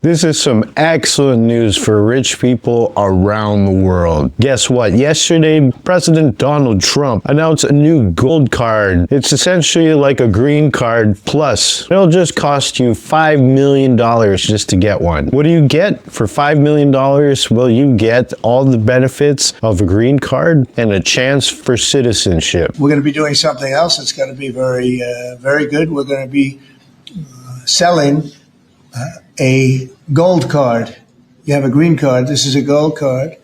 This is some excellent news for rich people around the world. Guess what? Yesterday, President Donald Trump announced a new gold card. It's essentially like a green card plus. It'll just cost you $5 million just to get one. What do you get for $5 million? Well, you get all the benefits of a green card and a chance for citizenship. We're going to be doing something else that's going to be very good. We're going to be selling a gold card. You have a green card. This is a gold card.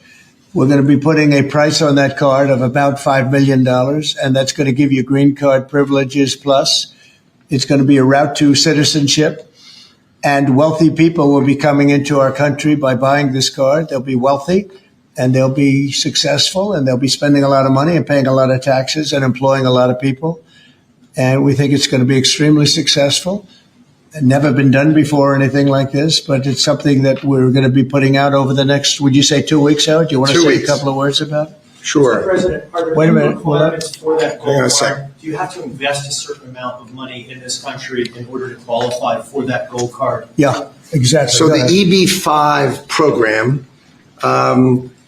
We're going to be putting a price on that card of about $5 million, and that's going to give you green card privileges plus. It's going to be a route to citizenship, and wealthy people will be coming into our country by buying this card. They'll be wealthy, and they'll be successful, and they'll be spending a lot of money and paying a lot of taxes and employing a lot of people. And we think it's going to be extremely successful. Never been done before or anything like this, but it's something that we're going to be putting out over the next, would you say 2 weeks, Howard? Do you want to say a couple of words about it? Sure. Mr. President, are there Wait a any minute. requirements for that Hang on a gold sec. card? Do you have to invest a certain amount of money in this country in order to qualify for that gold card? Yeah, exactly. So Go the ahead. EB-5 program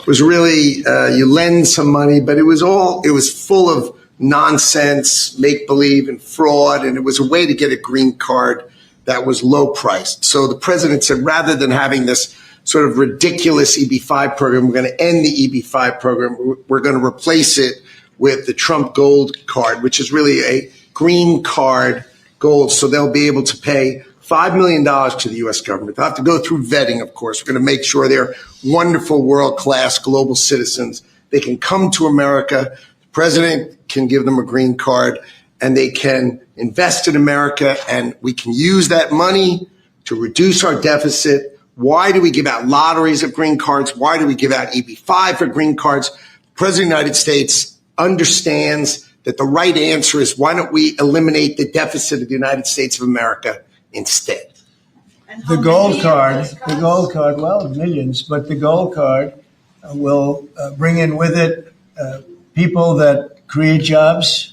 was really, you lend some money, but it was full of nonsense, make-believe, and fraud, and it was a way to get a green card that was low priced. So the president said, rather than having this sort of ridiculous EB-5 program, we're going to end the EB-5 program. We're going to replace it with the Trump Gold Card, which is really a green card gold. So they'll be able to pay $5 million to the U.S. government. They'll have to go through vetting, of course. We're going to make sure they're wonderful, world-class global citizens. They can come to America. The president can give them a green card, and they can invest in America, and we can use that money to reduce our deficit. Why do we give out lotteries of green cards? Why do we give out EB-5 for green cards? The President of the United States understands that the right answer is, why don't we eliminate the deficit of the United States of America instead? The gold card, well, millions, but the gold card will bring in with it people that create jobs,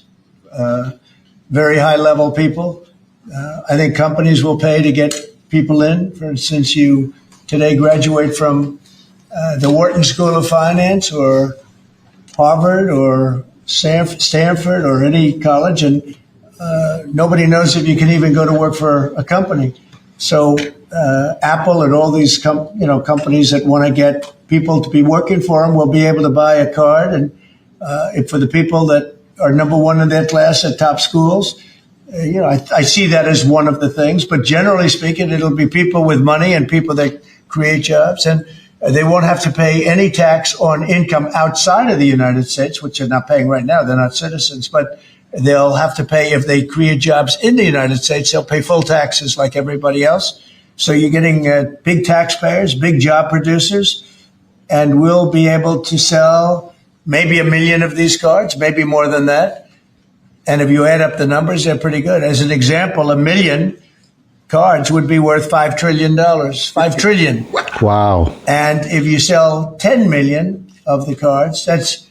very high-level people. I think companies will pay to get people in. For instance, you today graduate from the Wharton School of Finance or Harvard or Stanford or any college, and nobody knows if you can even go to work for a company. So Apple and all these companies that want to get people to be working for them will be able to buy a card, and for the people that are number one in their class at top schools. I see that as one of the things, but generally speaking, it'll be people with money and people that create jobs, and they won't have to pay any tax on income outside of the United States, which they're not paying right now. They're not citizens, but they'll have to pay if they create jobs in the United States. They'll pay full taxes like everybody else. So you're getting big taxpayers, big job producers, and we'll be able to sell maybe 1 million of these cards, maybe more than that. And if you add up the numbers, they're pretty good. As an example, 1 million cards would be worth $5 trillion. $5 trillion. Wow. And if you sell 10 million of the cards, that's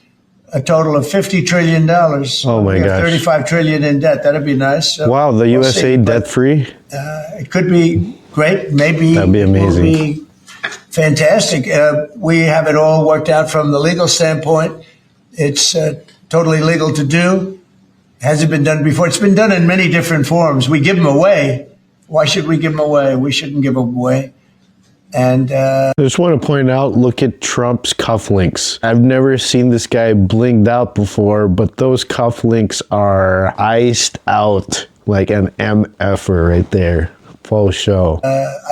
a total of $50 trillion. Oh my gosh. 35 trillion in debt. That'd be nice. So Wow, the USA debt-free? it could be great. Maybe that'd be amazing. It will be fantastic. We have it all worked out from the legal standpoint. It's totally legal to do. Hasn't been done before. It's been done in many different forms. We give them away. Why should we give them away? We shouldn't give them away. And I just want to point out, look at Trump's cufflinks. I've never seen this guy blinged out before, but those cufflinks are iced out like an MFer right there. Full show.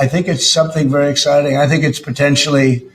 I think it's something very exciting. I think it's potentially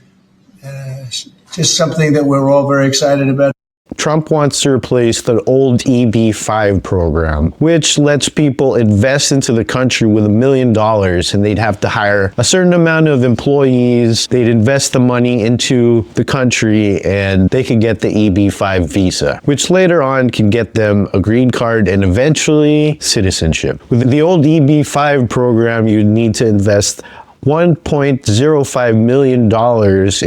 just something that we're all very excited about. Trump wants to replace the old EB-5 program, which lets people invest into the country with $1 million, and they'd have to hire a certain amount of employees. They'd invest the money into the country, and they could get the EB-5 visa, which later on can get them a green card and eventually citizenship. With the old EB-5 program, you'd need to invest $1.05 million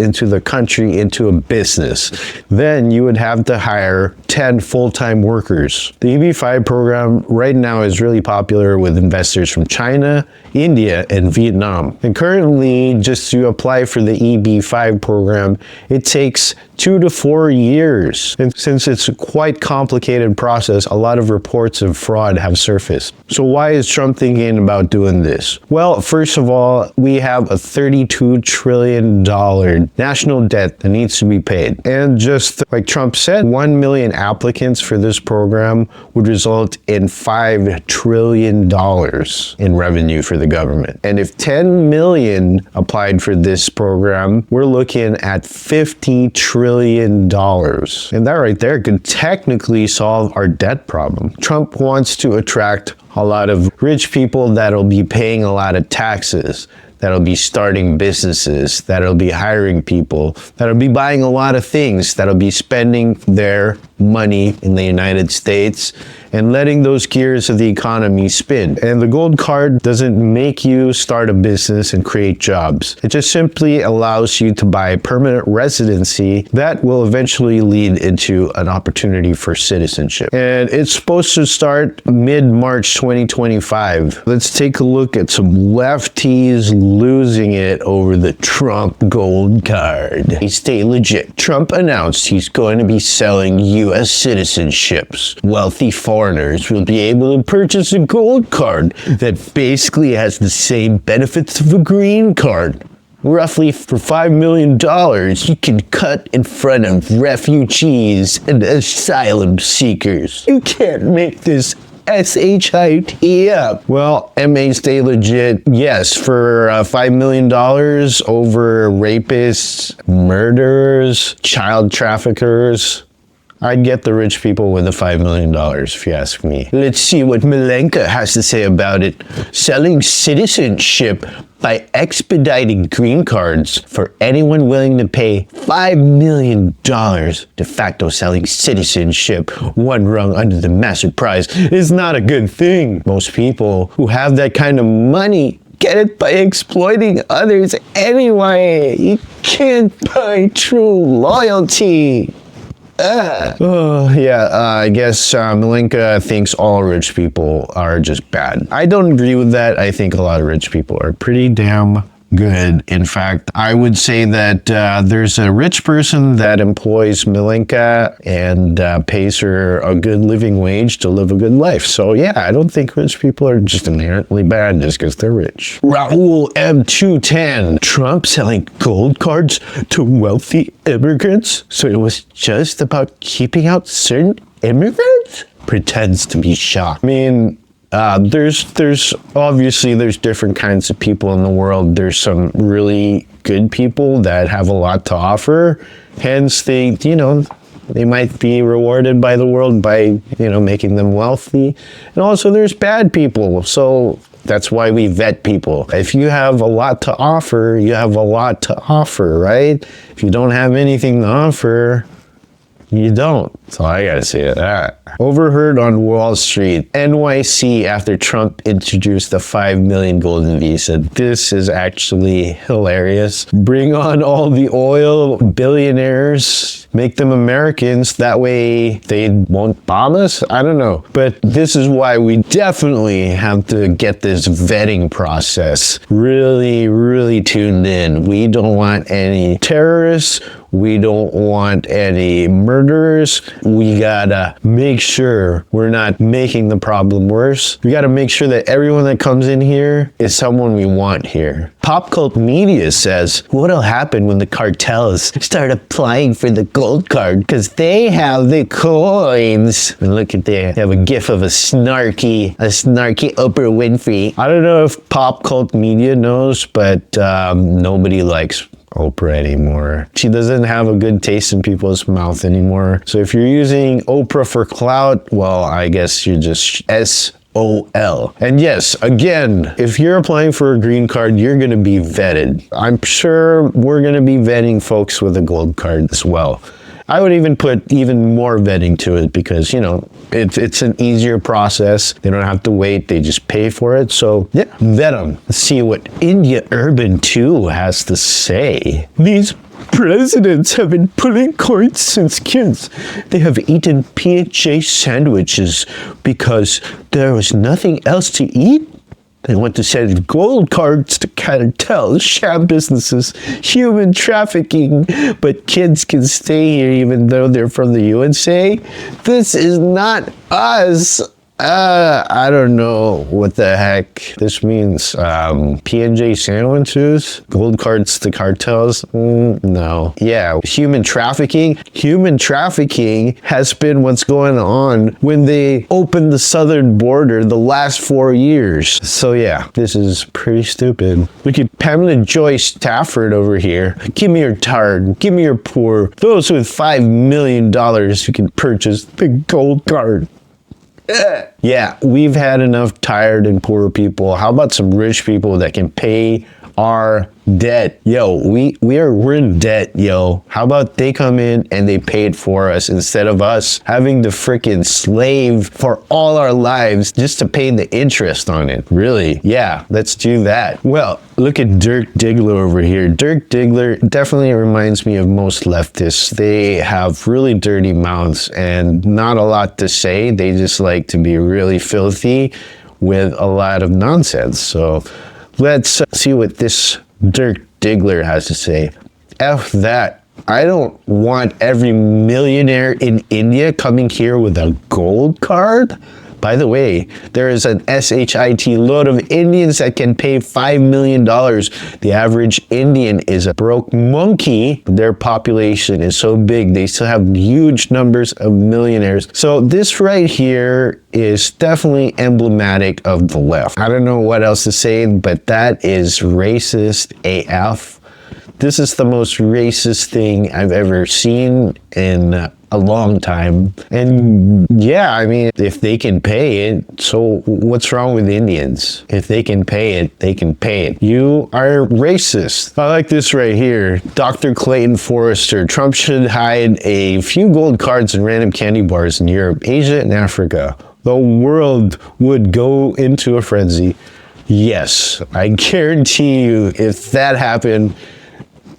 into the country, into a business. Then you would have to hire 10 full-time workers. The EB-5 program right now is really popular with investors from China, India, and Vietnam. And currently, just to apply for the EB-5 program, it takes 2 to 4 years. And since it's a quite complicated process, a lot of reports of fraud have surfaced. So why is Trump thinking about doing this? Well, first of all, we have a $32 trillion national debt that needs to be paid. And just like Trump said, 1 million applicants for this program would result in $5 trillion in revenue for the government. And if 10 million applied for this program, we're looking at $50 trillion. And that right there could technically solve our debt problem. Trump wants to attract a lot of rich people that'll be paying a lot of taxes, that'll be starting businesses, that'll be hiring people, that'll be buying a lot of things, that'll be spending their money in the United States and letting those gears of the economy spin. And the gold card doesn't make you start a business and create jobs. It just simply allows you to buy permanent residency that will eventually lead into an opportunity for citizenship. And it's supposed to start mid-March 2025. Let's take a look at some lefties losing it over the Trump gold card. Stay legit. Trump announced he's going to be selling U.S. citizenships. Wealthy foreigners will be able to purchase a gold card that basically has the same benefits of a green card. Roughly for $5 million, you can cut in front of refugees and asylum seekers. You can't make this SHIT up. Well, MA stay legit. Yes, for $5 million over rapists, murderers, child traffickers, I'd get the rich people with the $5 million, if you ask me. Let's see what Malenka has to say about it. Selling citizenship by expediting green cards for anyone willing to pay $5 million. De facto selling citizenship, one rung under the massive prize, is not a good thing. Most people who have that kind of money get it by exploiting others anyway. You can't buy true loyalty. I guess Malenka thinks all rich people are just bad. I don't agree with that. I think a lot of rich people are pretty damn good. In fact, I would say that there's a rich person that employs Malenka and pays her a good living wage to live a good life. So yeah, I don't think rich people are just inherently bad just because they're rich. Raul M210. Trump selling gold cards to wealthy immigrants? So it was just about keeping out certain immigrants? Pretends to be shocked. I mean, there's obviously different kinds of people in the world. There's some really good people that have a lot to offer. Hence, they might be rewarded by the world by, making them wealthy. And also there's bad people. So that's why we vet people. If you have a lot to offer, you have a lot to offer, right? If you don't have anything to offer, you don't. So I gotta say that. Overheard on Wall Street, NYC after Trump introduced the 5 million golden visa. This is actually hilarious. Bring on all the oil billionaires, make them Americans. That way they won't bomb us. I don't know. But this is why we definitely have to get this vetting process really, really tuned in. We don't want any terrorists. We don't want any murderers. We gotta make sure we're not making the problem worse. We gotta make sure that everyone that comes in here is someone we want here. Pop cult media says, what'll happen when the cartels start applying for the gold card? Because they have the coins. And look at there, they have a gif of a snarky Oprah Winfrey. I don't know if pop cult media knows, but nobody likes Oprah anymore. She doesn't have a good taste in people's mouth anymore. So if you're using Oprah for clout, well, I guess you're just SOL. And yes, again, if you're applying for a green card, you're going to be vetted. I'm sure we're going to be vetting folks with a gold card as well. I would even put even more vetting to it because, you know, it's an easier process. They don't have to wait. They just pay for it. So yeah, vet them. Let's see what India Urban 2 has to say. These presidents have been pulling coins since kids. They have eaten P&J sandwiches because there was nothing else to eat. They want to send gold cards to cartels, sham businesses, human trafficking, but kids can stay here even though they're from the USA. This is not us. I don't know what the heck this means. P&J sandwiches, gold cards to cartels. No. Yeah, human trafficking. Human trafficking has been what's going on when they opened the southern border the last 4 years. So yeah, this is pretty stupid. Look at Pamela Joy Stafford over here. Give me your tired, give me your poor, those with $5 million who can purchase the gold card. Yeah, we've had enough tired and poor people. How about some rich people that can pay our debt? Yo, we're in debt, yo. How about they come in and they pay it for us instead of us having to freaking slave for all our lives just to pay the interest on it? Really? Yeah, let's do that. Well, look at Dirk Diggler over here. Dirk Diggler definitely reminds me of most leftists. They have really dirty mouths and not a lot to say. They just like to be really filthy with a lot of nonsense. So let's see what this Dirk Diggler has to say. F that. I don't want every millionaire in India coming here with a gold card. By the way, there is an SHIT load of Indians that can pay $5 million. The average Indian is a broke monkey. Their population is so big, they still have huge numbers of millionaires. So this right here is definitely emblematic of the left. I don't know what else to say, but that is racist AF. This is the most racist thing I've ever seen in a long time. And yeah, I mean, if they can pay it, so what's wrong with Indians? If they can pay it, they can pay it. You are racist. I like this right here. Dr. Clayton Forrester. Trump should hide a few gold cards and random candy bars in Europe, Asia, and Africa. The world would go into a frenzy. Yes, I guarantee you, if that happened,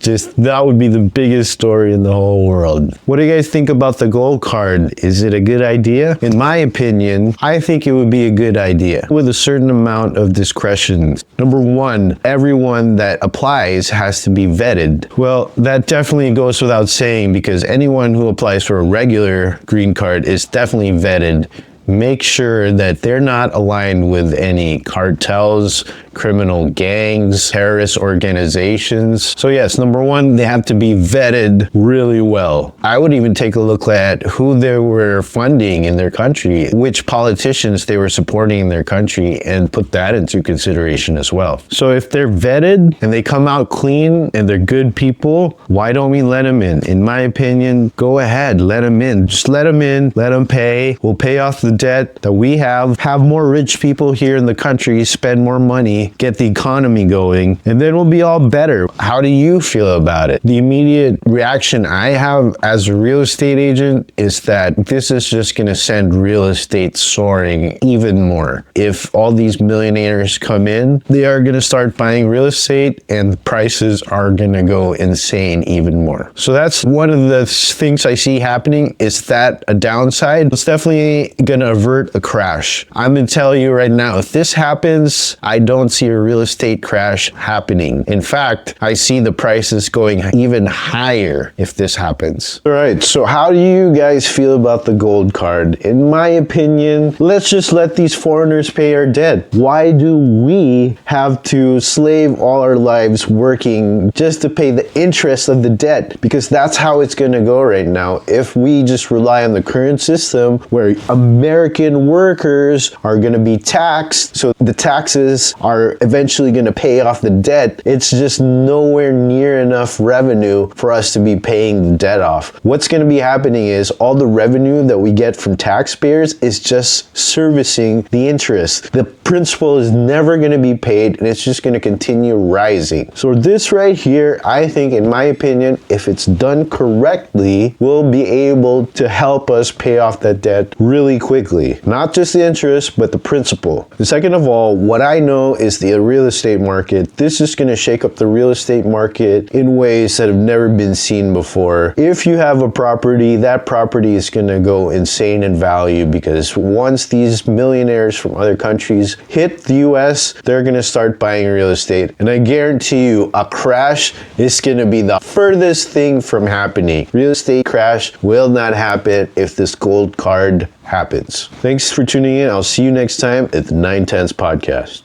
that would be the biggest story in the whole world. What do you guys think about the gold card? Is it a good idea? In my opinion, I think it would be a good idea with a certain amount of discretion. Number one, everyone that applies has to be vetted. Well, that definitely goes without saying because anyone who applies for a regular green card is definitely vetted. Make sure that they're not aligned with any cartels, criminal gangs, terrorist organizations. So yes, number one, they have to be vetted really well. I would even take a look at who they were funding in their country, which politicians they were supporting in their country, and put that into consideration as well. So if they're vetted and they come out clean and they're good people, why don't we let them in? In my opinion, go ahead, let them in. Just let them in, let them pay. We'll pay off the debt that we have more rich people here in the country, spend more money, get the economy going, and then we'll be all better. How do you feel about it? The immediate reaction I have as a real estate agent is that this is just going to send real estate soaring even more. If all these millionaires come in, they are going to start buying real estate and the prices are going to go insane even more. So that's one of the things I see happening. Is that a downside? It's definitely going to avert a crash. I'm going to tell you right now, if this happens, I don't see a real estate crash happening. In fact, I see the prices going even higher if this happens. All right, so how do you guys feel about the gold card? In my opinion, let's just let these foreigners pay our debt. Why do we have to slave all our lives working just to pay the interest of the debt? Because that's how it's going to go right now. If we just rely on the current system where American workers are going to be taxed, so the taxes are are eventually going to pay off the debt, it's just nowhere near enough revenue for us to be paying the debt off. What's going to be happening is all the revenue that we get from taxpayers is just servicing the interest. The principal is never going to be paid, and it's just going to continue rising. So this right here, I think, in my opinion, if it's done correctly, will be able to help us pay off that debt really quickly. Not just the interest, but the principal. And second of all, what I know is the real estate market. This is going to shake up the real estate market in ways that have never been seen before. If you have a property, that property is going to go insane in value, because once these millionaires from other countries hit the US, they're going to start buying real estate. And I guarantee you, a crash is going to be the furthest thing from happening. Real estate crash will not happen if this gold card happens. Thanks for tuning in. I'll see you next time at the 910s podcast.